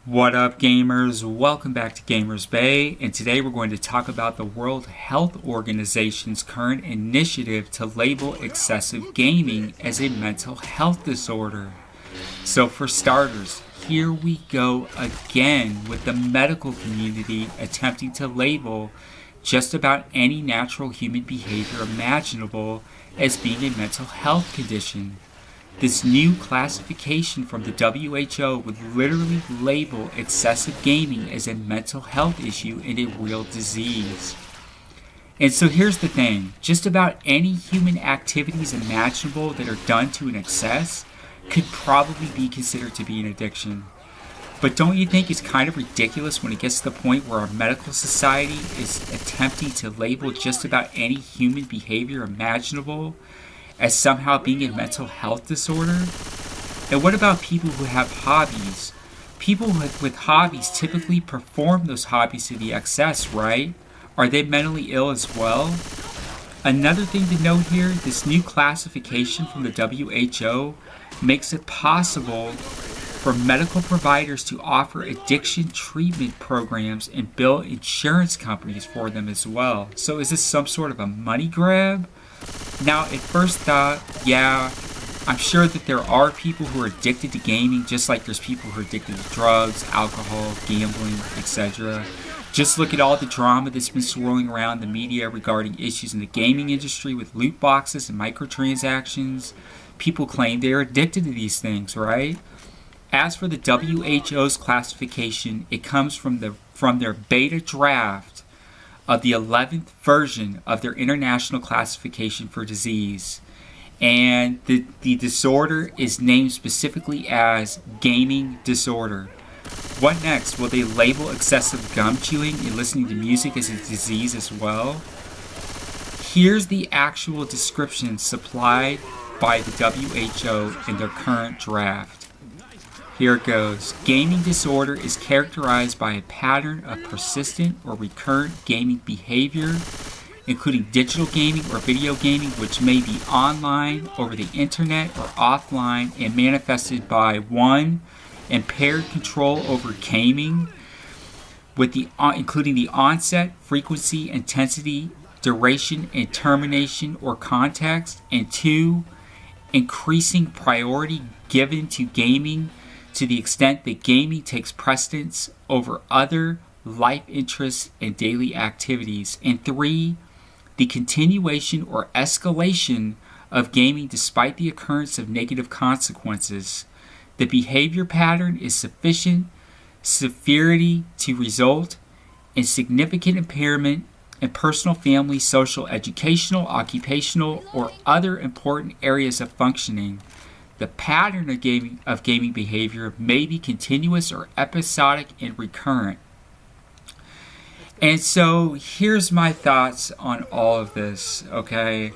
What up, gamers? Welcome back to Gamers Bay, and today we're going to talk about the World Health Organization's current initiative to label excessive gaming as a mental health disorder. So for starters, here we go again with the medical community attempting to label just about any natural human behavior imaginable as being a mental health condition. This new classification from the WHO would literally label excessive gaming as a mental health issue and a real disease. And so here's the thing, just about any human activities imaginable that are done to an excess could probably be considered to be an addiction. But don't you think it's kind of ridiculous when it gets to the point where our medical society is attempting to label just about any human behavior imaginable as somehow being a mental health disorder? And what about people who have hobbies? People with hobbies typically perform those hobbies to the excess, right? Are they mentally ill as well? Another thing to note here, this new classification from the WHO makes it possible for medical providers to offer addiction treatment programs and bill insurance companies for them as well. So is this some sort of a money grab? Now, at first thought, yeah, I'm sure that there are people who are addicted to gaming, just like there's people who are addicted to drugs, alcohol, gambling, etc. Just look at all the drama that's been swirling around the media regarding issues in the gaming industry with loot boxes and microtransactions. People claim they are addicted to these things, right? As for the WHO's classification, it comes from their beta draft of the 11th version of their international classification for disease. And the disorder is named specifically as gaming disorder. What next? Will they label excessive gum chewing and listening to music as a disease as well? Here's the actual description supplied by the WHO in their current draft. Here it goes. Gaming disorder is characterized by a pattern of persistent or recurrent gaming behavior, including digital gaming or video gaming, which may be online, over the internet, or offline, and manifested by 1. Impaired control over gaming, including the onset, frequency, intensity, duration, and termination or context, and 2. Increasing priority given to gaming to the extent that gaming takes precedence over other life interests and daily activities. And 3, the continuation or escalation of gaming despite the occurrence of negative consequences. The behavior pattern is sufficient severity to result in significant impairment in personal, family, social, educational, occupational, or other important areas of functioning. The pattern of gaming behavior may be continuous or episodic and recurrent. And so here's my thoughts on all of this, okay?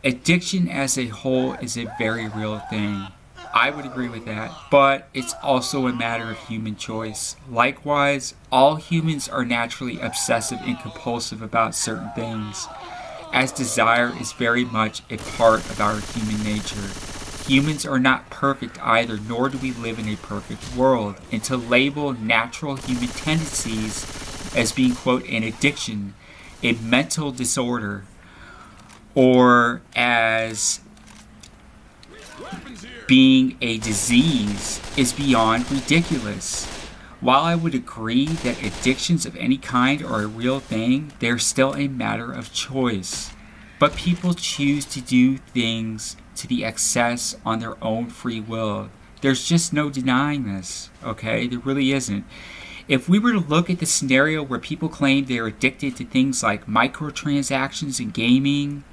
Addiction as a whole is a very real thing. I would agree with that, but it's also a matter of human choice. Likewise, all humans are naturally obsessive and compulsive about certain things, as desire is very much a part of our human nature. Humans are not perfect either, nor do we live in a perfect world. And to label natural human tendencies as being, quote, an addiction, a mental disorder, or as being a disease is beyond ridiculous. While I would agree that addictions of any kind are a real thing, they're still a matter of choice. But people choose to do things to the excess on their own free will. There's just no denying this, okay? There really isn't. If we were to look at the scenario where people claim they're addicted to things like microtransactions and gaming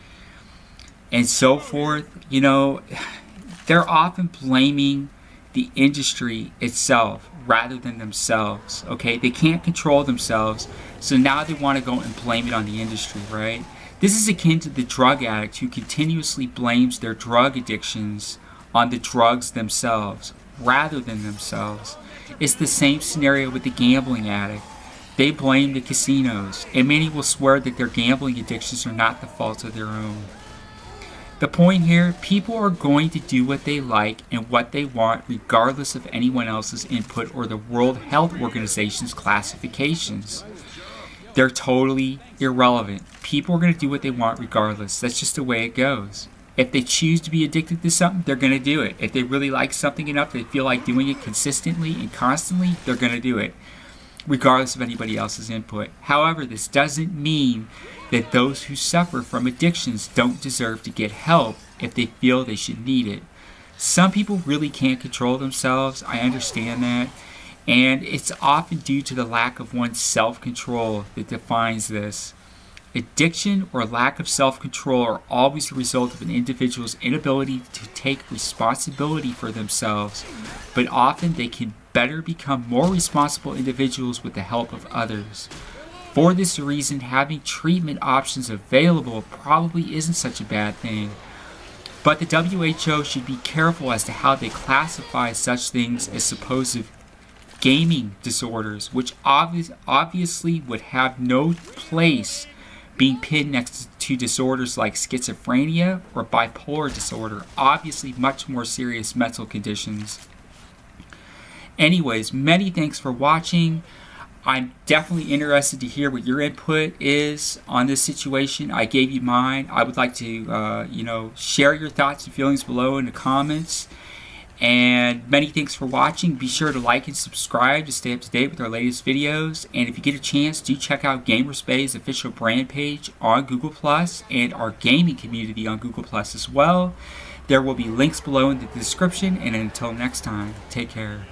and so forth, they're often blaming the industry itself rather than themselves, okay? They can't control themselves, so now they want to go and blame it on the industry, right? This is akin to the drug addict who continuously blames their drug addictions on the drugs themselves rather than themselves. It's the same scenario with the gambling addict. They blame the casinos, and many will swear that their gambling addictions are not the fault of their own. The point here, people are going to do what they like and what they want regardless of anyone else's input or the World Health Organization's classifications. They're totally irrelevant. People are going to do what they want regardless. That's just the way it goes. If they choose to be addicted to something, they're going to do it. If they really like something enough, they feel like doing it consistently and constantly, they're going to do it, regardless of anybody else's input. However, this doesn't mean that those who suffer from addictions don't deserve to get help if they feel they should need it. Some people really can't control themselves. I understand that. And it's often due to the lack of one's self-control that defines this. Addiction or lack of self-control are always the result of an individual's inability to take responsibility for themselves, but often they can better become more responsible individuals with the help of others. For this reason, having treatment options available probably isn't such a bad thing. But the WHO should be careful as to how they classify such things as supposed gaming disorders, which obviously would have no place being pinned next to disorders like schizophrenia or bipolar disorder, obviously much more serious mental conditions. Anyways, many thanks for watching. I'm definitely interested to hear what your input is on this situation. I gave you mine. I would like to, share your thoughts and feelings below in the comments. And many thanks for watching. Be sure to like and subscribe to stay up to date with our latest videos. And if you get a chance, do check out GamersBay's official brand page on Google+, and our gaming community on Google+ as well. There will be links below in the description. And until next time, take care.